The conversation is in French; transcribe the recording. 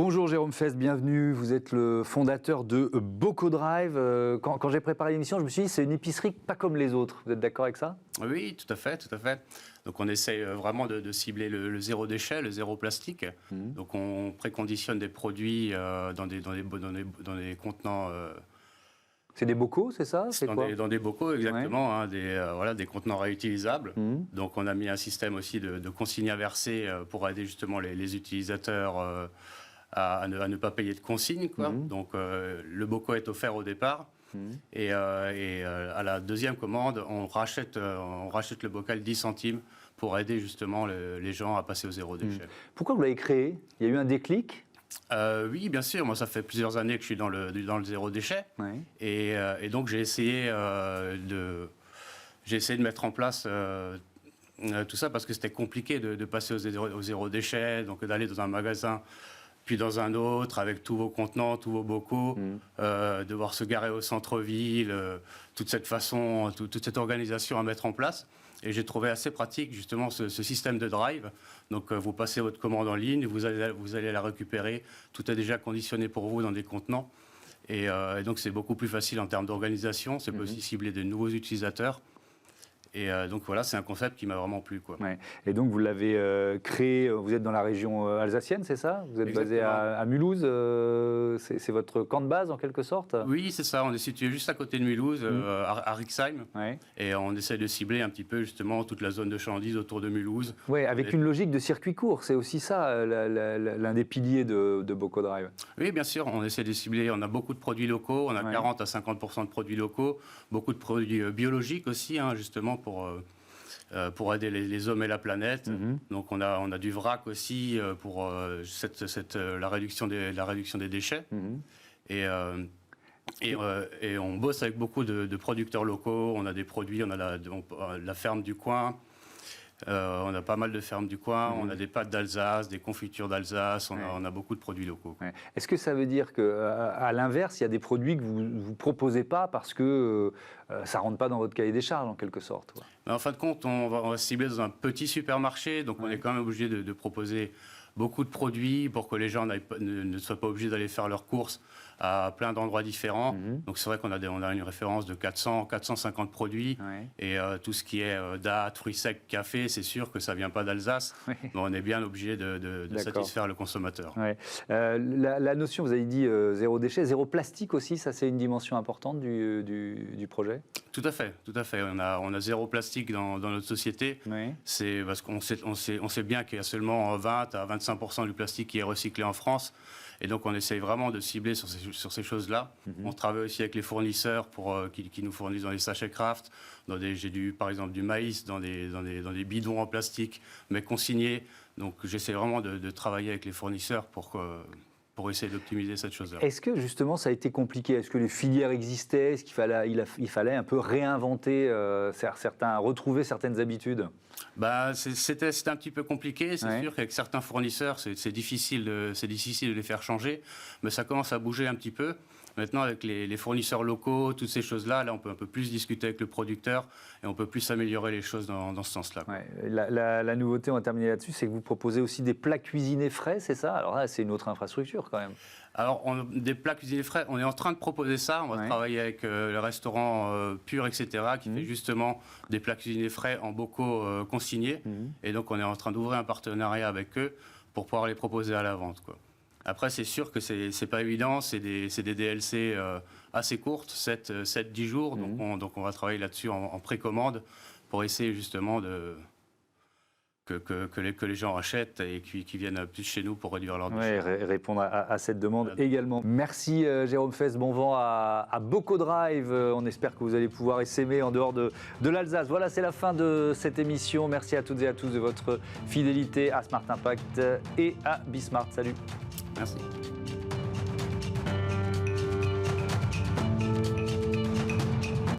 Bonjour Jérôme Fest, bienvenue. Vous êtes le fondateur de Bocodrive. Quand j'ai préparé l'émission, je me suis dit c'est une épicerie pas comme les autres. Vous êtes d'accord avec ça? Oui, tout à fait, tout à fait. Donc on essaye vraiment de cibler le zéro déchet, le zéro plastique. Donc on préconditionne des produits dans des contenants. C'est des bocaux, c'est ça? Dans des bocaux, exactement, ouais. Des contenants réutilisables. Donc on a mis un système aussi de consignes inversées pour aider justement les utilisateurs à ne pas payer de consignes, quoi. Donc le boco est offert au départ. Et à la deuxième commande, on rachète le bocal 10 centimes pour aider justement les gens à passer au zéro déchet. Pourquoi vous l'avez créé? Il y a eu un déclic? Oui, bien sûr. Moi, ça fait plusieurs années que je suis dans le zéro déchet. Ouais. Et donc, j'ai essayé de mettre en place tout ça parce que c'était compliqué de passer au zéro déchet, donc d'aller dans un magasin puis dans un autre, avec tous vos contenants, tous vos bocaux, devoir se garer au centre-ville, toute cette organisation à mettre en place. Et j'ai trouvé assez pratique, justement, ce système de drive. Donc, vous passez votre commande en ligne, vous allez la récupérer. Tout est déjà conditionné pour vous dans des contenants. Et donc, c'est beaucoup plus facile en termes d'organisation. C'est aussi cibler de nouveaux utilisateurs. Et donc voilà, c'est un concept qui m'a vraiment plu, quoi. Ouais. Et donc vous l'avez créé, vous êtes dans la région alsacienne, c'est ça? Vous êtes basé à Mulhouse, c'est votre camp de base en quelque sorte? Oui, c'est ça, on est situé juste à côté de Mulhouse, à Rixheim. Ouais. Et on essaie de cibler un petit peu justement toute la zone de chalandise autour de Mulhouse. Oui, avec une logique de circuit court, c'est aussi ça l'un des piliers de Bocodrive. Oui, bien sûr, on essaie de cibler, on a beaucoup de produits locaux, on a 40 à 50% de produits locaux, beaucoup de produits biologiques aussi, hein, justement, pour aider les hommes et la planète. Donc on a du vrac aussi pour la réduction des déchets. Et on bosse avec beaucoup de producteurs locaux. On a des produits, on a la ferme du coin. On a pas mal de fermes du coin, on a des pâtes d'Alsace, des confitures d'Alsace, on a beaucoup de produits locaux. Ouais. Est-ce que ça veut dire qu'à l'inverse, il y a des produits que vous ne proposez pas parce que ça ne rentre pas dans votre cahier des charges en quelque sorte? Mais en fin de compte, on va cibler dans un petit supermarché, donc on est quand même obligé de proposer beaucoup de produits pour que les gens ne soient pas obligés d'aller faire leurs courses à plein d'endroits différents. Donc c'est vrai qu'on a une référence de 450 produits. Et tout ce qui est dattes, fruits secs, café, c'est sûr que ça ne vient pas d'Alsace. Mais on est bien obligé de satisfaire le consommateur. La notion, vous avez dit zéro déchet, zéro plastique aussi, ça c'est une dimension importante du projet? Tout à fait, tout à fait. On a zéro plastique dans notre société. C'est parce qu'on sait bien qu'il y a seulement 20 à 25% du plastique qui est recyclé en France. Et donc, on essaye vraiment de cibler sur ces choses-là. On travaille aussi avec les fournisseurs qui nous fournissent dans les sachets Kraft. J'ai par exemple du maïs dans des bidons en plastique, mais consignés. Donc, j'essaie vraiment de travailler avec les fournisseurs pour essayer d'optimiser cette chose-là. Est-ce que justement ça a été compliqué? Est-ce que les filières existaient? Est-ce qu'il fallait un peu réinventer retrouver certaines habitudes? C'était un petit peu compliqué. C'est sûr qu'avec certains fournisseurs, c'est difficile de les faire changer, mais ça commence à bouger un petit peu. Maintenant, avec les fournisseurs locaux, toutes ces choses-là, là, on peut un peu plus discuter avec le producteur et on peut plus améliorer les choses dans ce sens-là. La nouveauté, on va terminer là-dessus, c'est que vous proposez aussi des plats cuisinés frais, c'est ça? Alors là, c'est une autre infrastructure quand même. Alors, des plats cuisinés frais, on est en train de proposer ça. On va travailler avec le restaurant Pur, etc., qui fait justement des plats cuisinés frais en bocaux consignés. Et donc, on est en train d'ouvrir un partenariat avec eux pour pouvoir les proposer à la vente, quoi. Après, c'est sûr que c'est pas évident, c'est des DLC assez courtes, 7-10 jours, donc on va travailler là-dessus en précommande pour essayer justement que les gens achètent et qu'ils viennent plus chez nous pour réduire leur déchets. Répondre à cette demande également. Merci Jérôme Fest, bon vent à Bocodrive. On espère que vous allez pouvoir s'aimer en dehors de l'Alsace. Voilà, c'est la fin de cette émission. Merci à toutes et à tous de votre fidélité à Smart Impact et à Bismart. Salut. Merci.